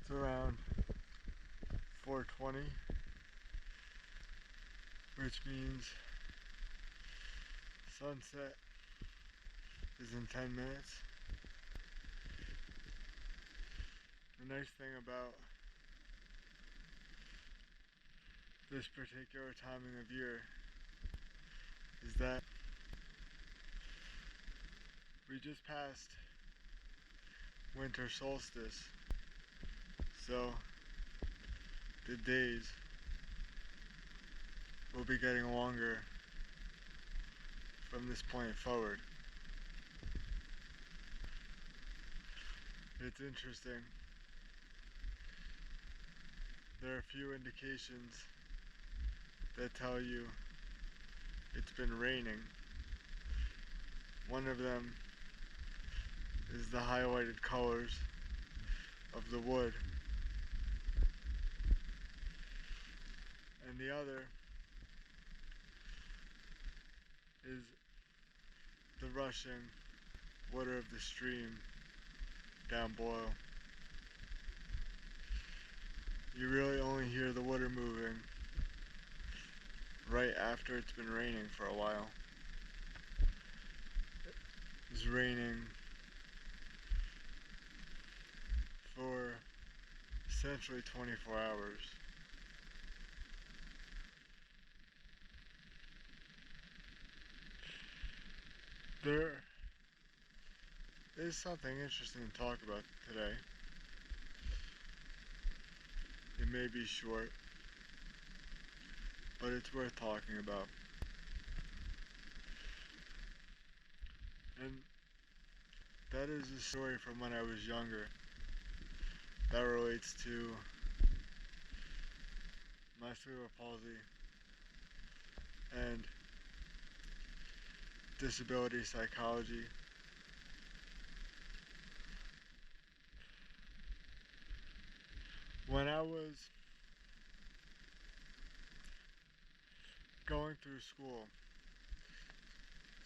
It's around 4:20, which means sunset is in 10 minutes. The nice thing about this particular timing of year is that we just passed winter solstice, so the days will be getting longer from this point forward. It's interesting. There are a few indications that tell you it's been raining. One of them is the highlighted colors of the wood, and the other is the rushing water of the stream down below. You really only hear the water moving right after it's been raining for a while. It's raining for essentially 24 hours. There is something interesting to talk about today. It may be short, but it's worth talking about. And that is a story from when I was younger that relates to my cerebral palsy and disability psychology. When I was going through school,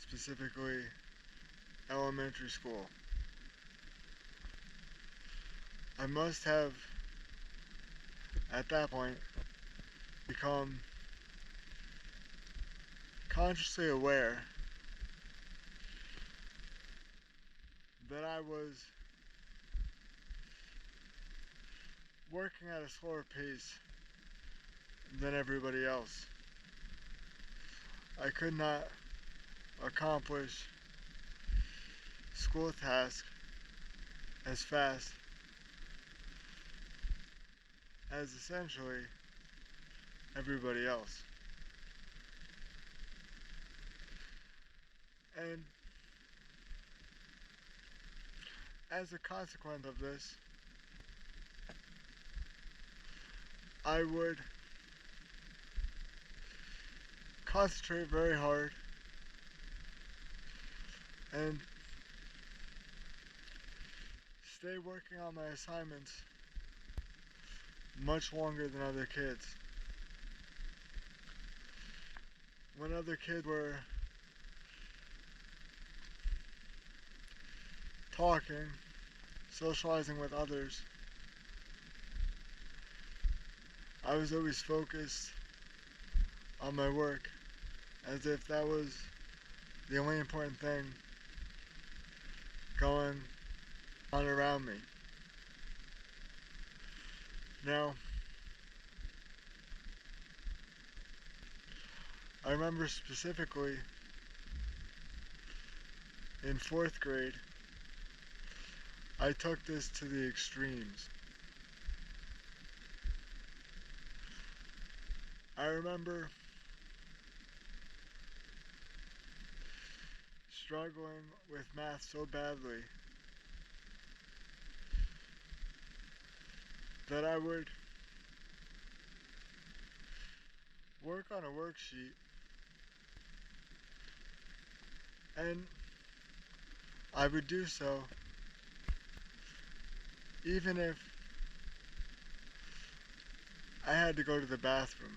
specifically elementary school, I must have, at that point, become consciously aware that I was working at a slower pace than everybody else. I could not accomplish school tasks as fast as essentially everybody else. And as a consequence of this, I would concentrate very hard and stay working on my assignments much longer than other kids. When other kids were talking, socializing with others, I was always focused on my work as if that was the only important thing going on around me. Now, I remember specifically in 4th grade, I took this to the extremes. I remember struggling with math so badly that I would work on a worksheet and I would do so even if I had to go to the bathroom.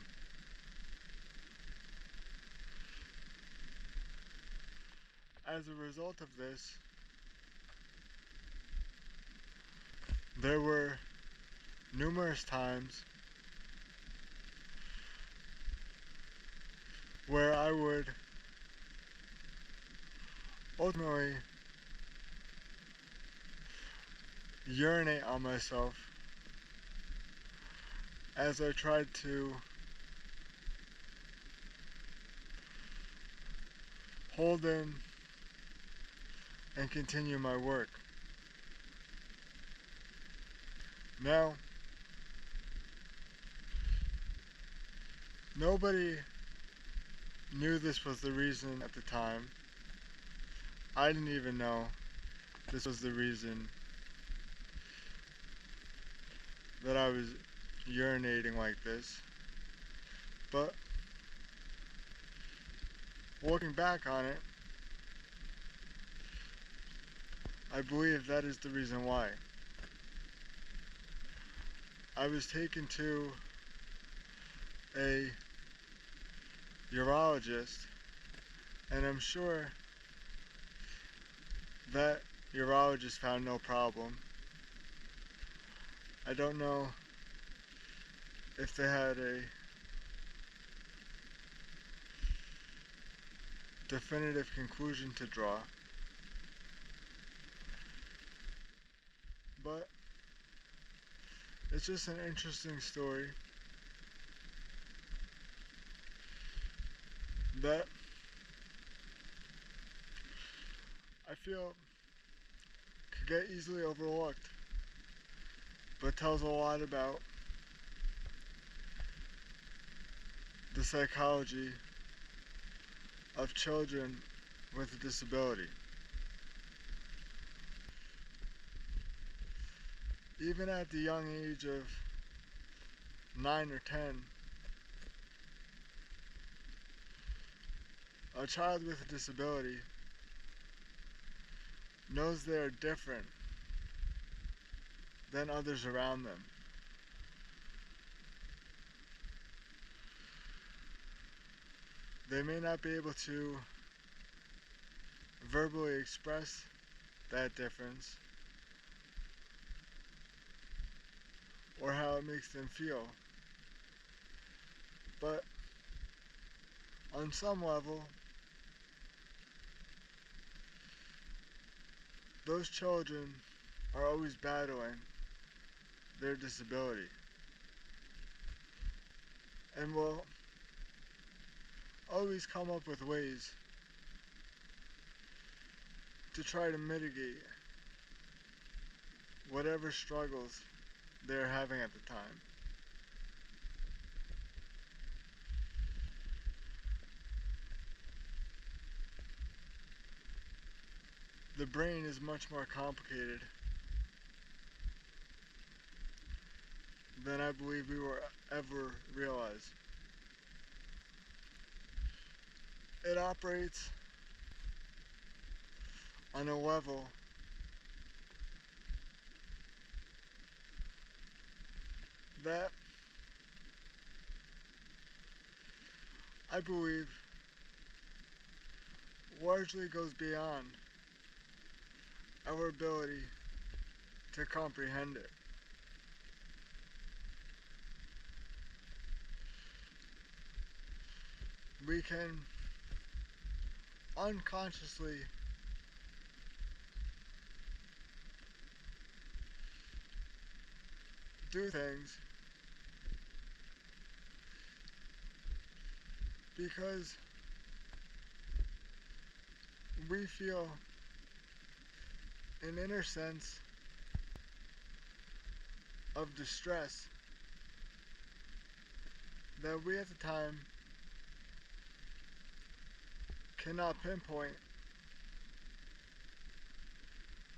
As a result of this, there were numerous times where I would ultimately urinate on myself as I tried to hold in and continue my work. Now, nobody knew this was the reason at the time. I didn't even know this was the reason that I was urinating like this. But looking back on it, I believe that is the reason why. I was taken to a urologist, and I'm sure that urologist found no problem. I don't know if they had a definitive conclusion to draw, but it's just an interesting story that I feel could get easily overlooked, but tells a lot about the psychology of children with a disability. Even at the young age of 9 or 10, a child with a disability knows they are different than others around them. They may not be able to verbally express that difference or how it makes them feel, but on some level, those children are always battling their disability and will always come up with ways to try to mitigate whatever struggles they're having at the time. The brain is much more complicated than I believe we will ever realize. It operates on a level that I believe largely goes beyond our ability to comprehend it. We can unconsciously do things because we feel an inner sense of distress that we at the time cannot pinpoint,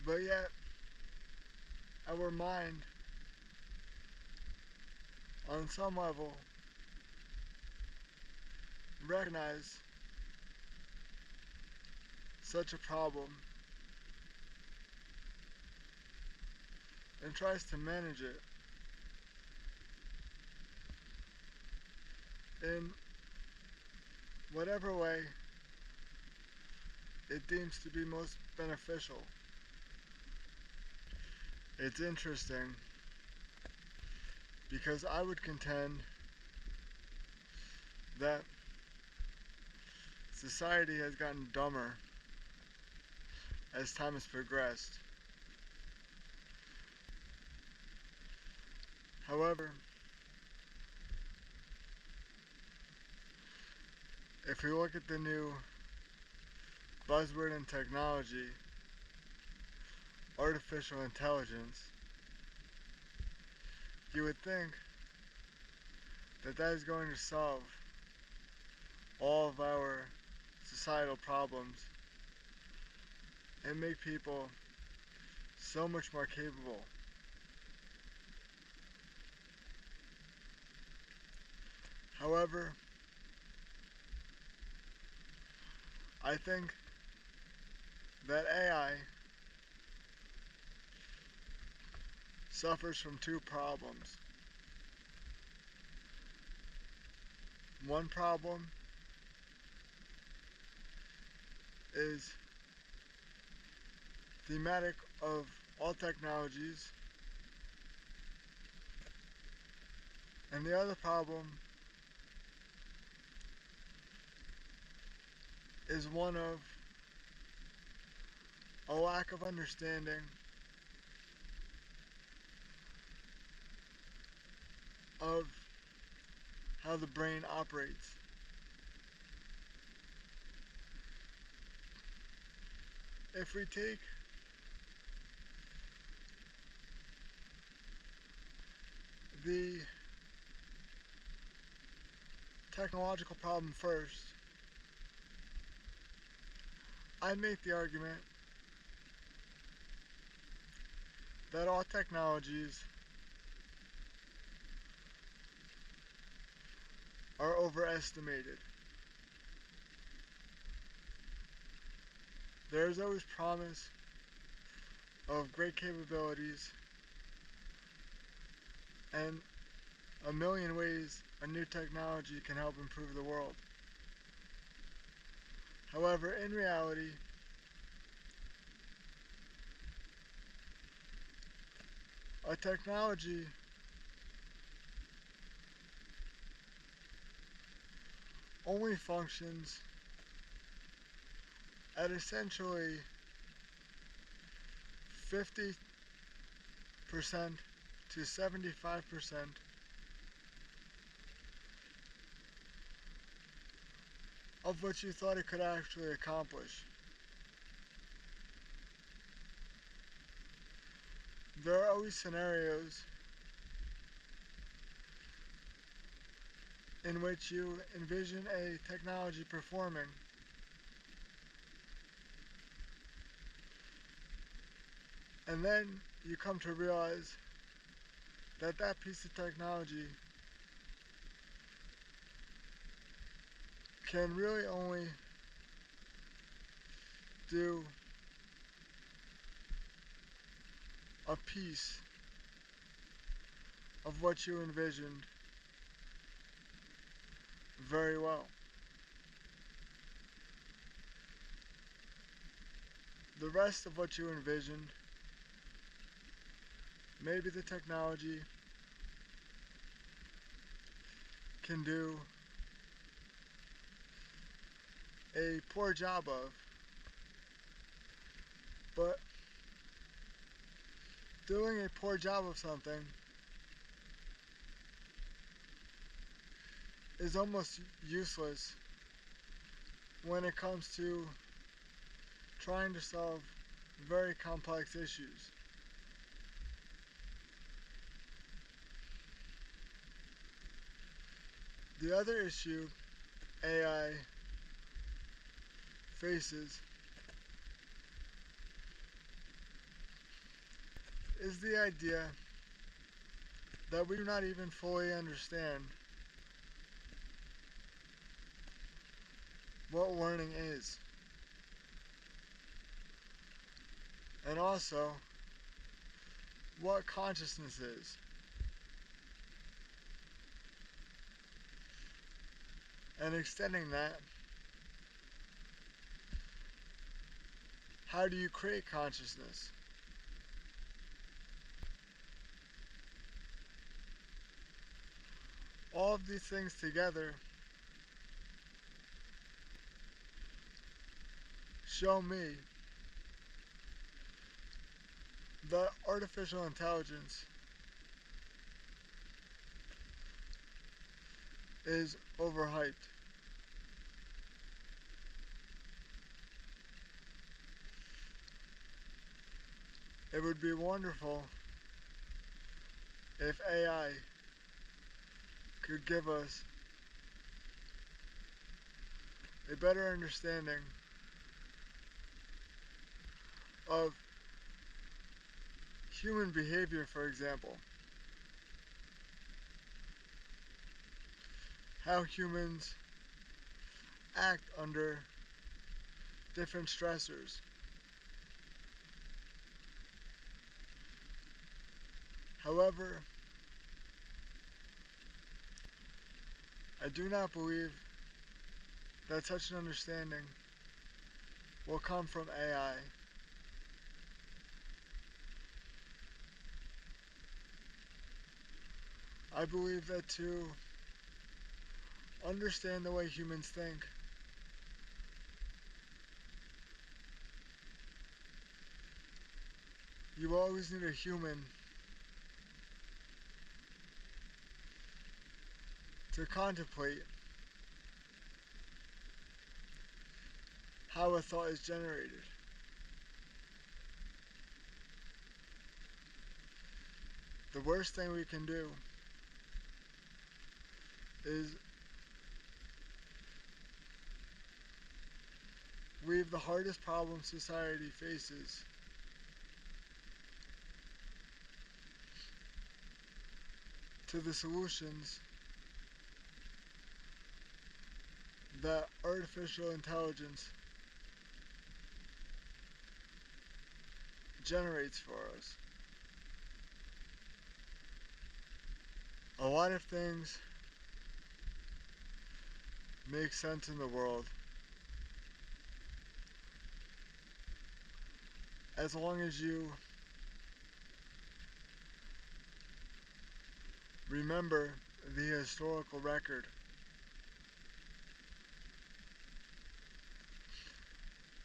but yet our mind on some level recognize such a problem and tries to manage it in whatever way it deems to be most beneficial. It's interesting Because I would contend that society has gotten dumber as time has progressed. However, if we look at the new buzzword in technology, artificial intelligence, you would think that that is going to solve all of our societal problems and make people so much more capable. However, I think that AI suffers from two problems. One problem is thematic of all technologies, and the other problem is one of a lack of understanding of how the brain operates. If we take the technological problem first, I make the argument that all technologies are overestimated. There is always promise of great capabilities and a million ways a new technology can help improve the world. However, in reality, a technology only functions at essentially 50% to 75% of what you thought it could actually accomplish. There are always scenarios in which you envision a technology performing, and then you come to realize that that piece of technology can really only do a piece of what you envisioned very well. The rest of what you envisioned, maybe the technology can do a poor job of, but doing a poor job of something is almost useless when it comes to trying to solve very complex issues. The other issue AI faces is the idea that we do not even fully understand what learning is, and also what consciousness is. And extending that, how do you create consciousness? All of these things together show me that artificial intelligence is overhyped. It would be wonderful if AI could give us a better understanding of human behavior, for example. How humans act under different stressors. However, I do not believe that such an understanding will come from AI. I believe that to understand the way humans think, you always need a human to contemplate how a thought is generated. The worst thing we can do is leave the hardest problem society faces to the solutions that artificial intelligence generates for us. A lot of things make sense in the world as long as you remember the historical record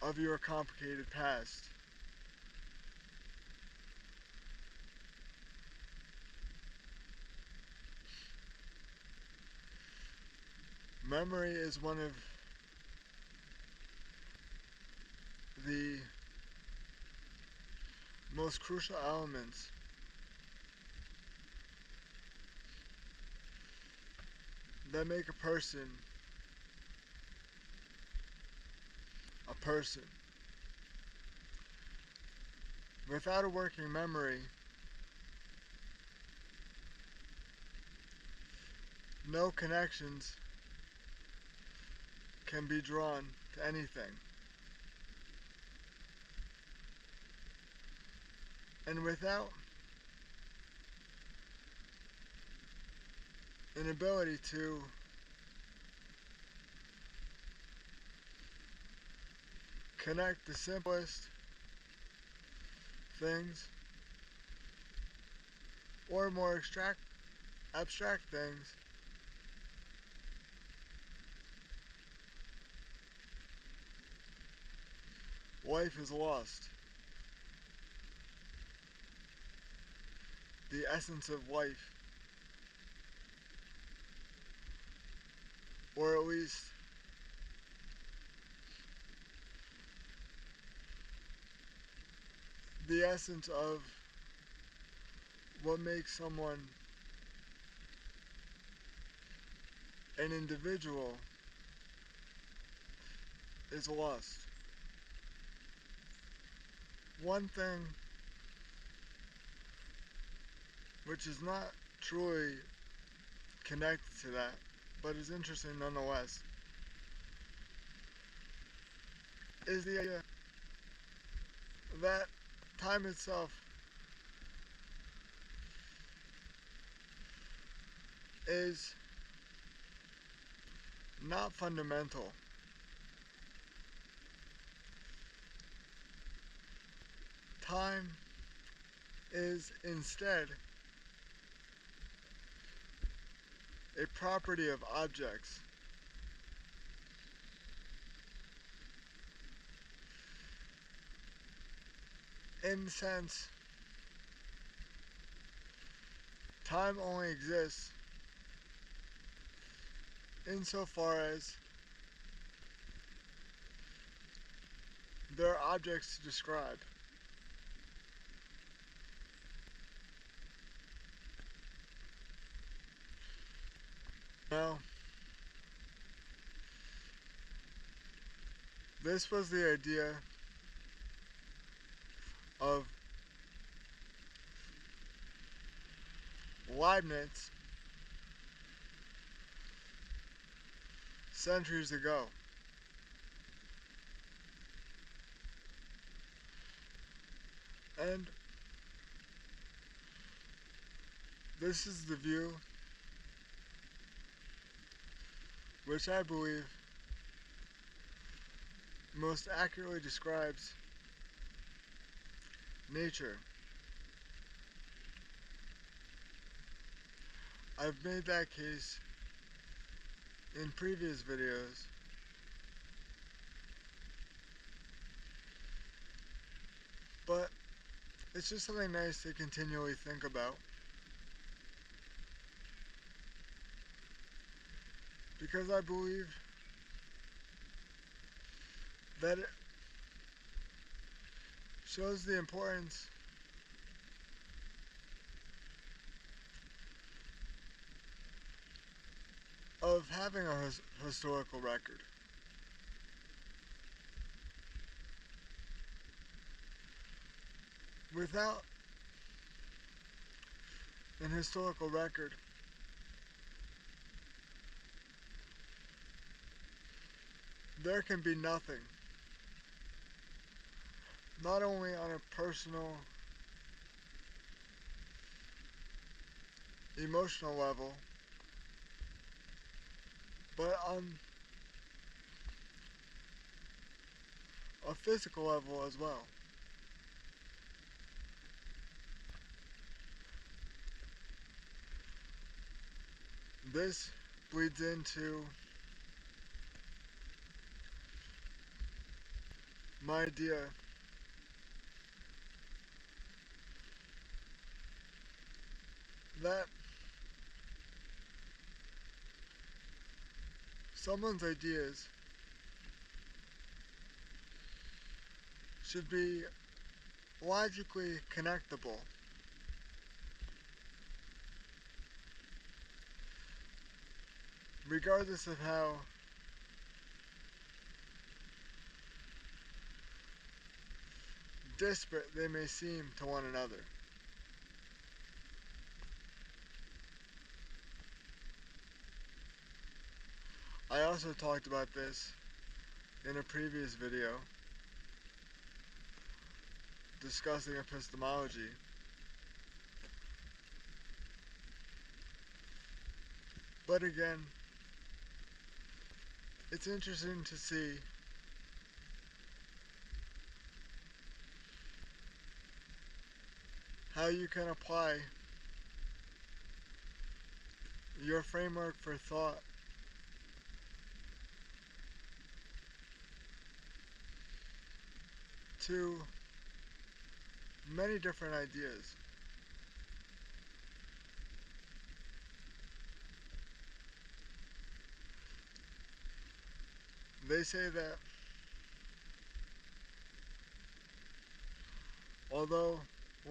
of your complicated past. Memory is one of the most crucial elements that make a person a person. Without a working memory, no connections can be drawn to anything. And without an ability to connect the simplest things or more abstract things, life is lost. The essence of life, or at least the essence of what makes someone an individual, is lost. One thing which is not truly connected to that, but is interesting nonetheless, is the idea that time itself is not fundamental. Time is instead a property of objects. In the sense, time only exists insofar as there are objects to describe. Now, this was the idea of Leibniz centuries ago. And this is the view which I believe most accurately describes nature. I've made that case in previous videos, but it's just something nice to continually think about, because I believe that it shows the importance of having a historical record. Without an historical record, there can be nothing. Not only on a personal, emotional level, but on a physical level as well. This bleeds into my idea that someone's ideas should be logically connectable. Regardless of how disparate they may seem to one another. I also talked about this in a previous video discussing epistemology. But again, it's interesting to see how you can apply your framework for thought to many different ideas. They say that although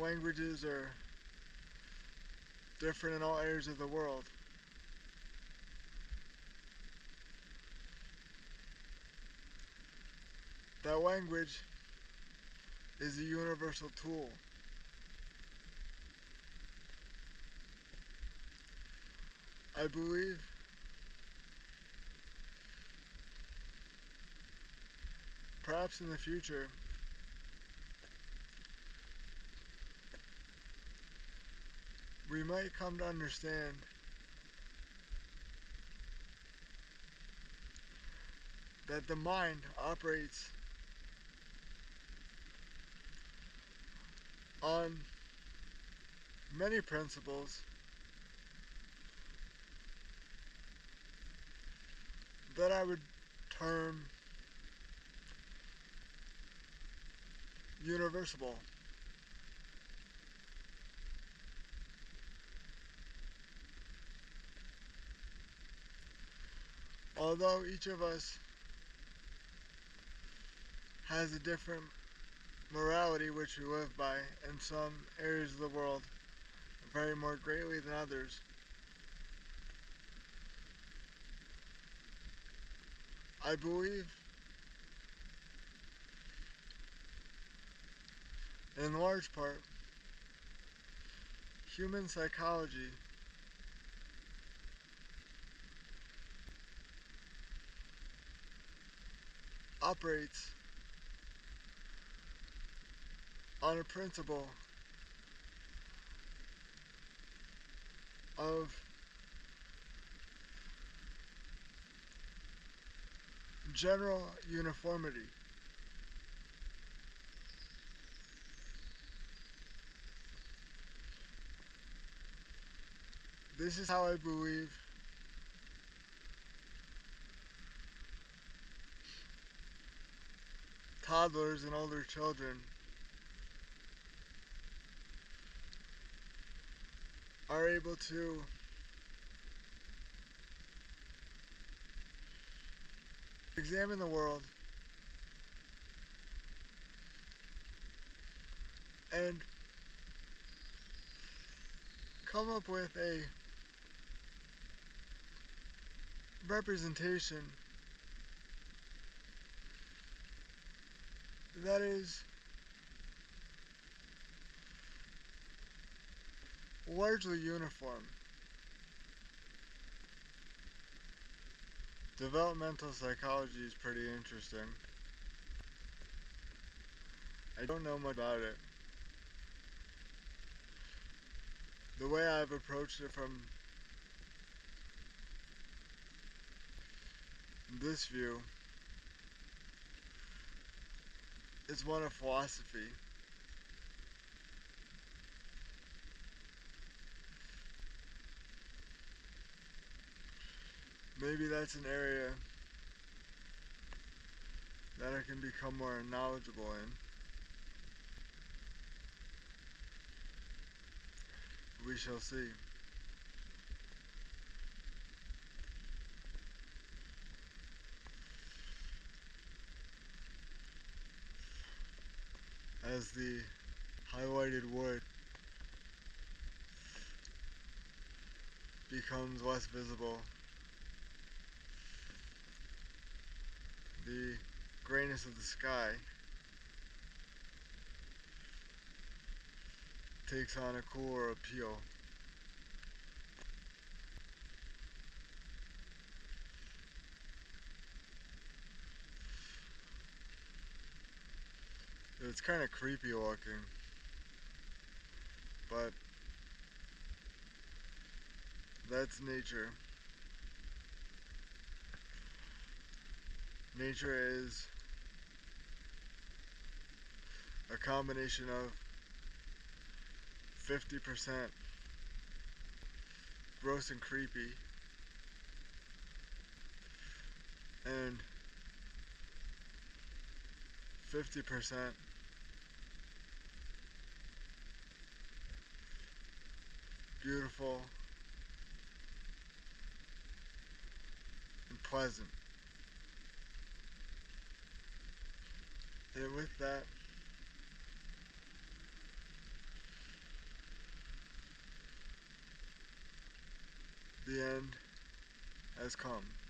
languages are different in all areas of the world, that language is a universal tool. I believe perhaps in the future we might come to understand that the mind operates on many principles that I would term universal. Although each of us has a different morality which we live by, in some areas of the world vary more greatly than others, I believe in large part human psychology operates on a principle of general uniformity. This is how I believe toddlers and older children are able to examine the world and come up with a representation that is largely uniform. Developmental psychology is pretty interesting. I don't know much about it. The way I've approached it from this view is one of philosophy. Maybe that's an area that I can become more knowledgeable in. We shall see. As the highlighted wood becomes less visible, the grayness of the sky takes on a cooler appeal. It's kind of creepy looking, but that's nature. Nature is a combination of 50% gross and creepy and 50% beautiful and pleasant. And with that, the end has come.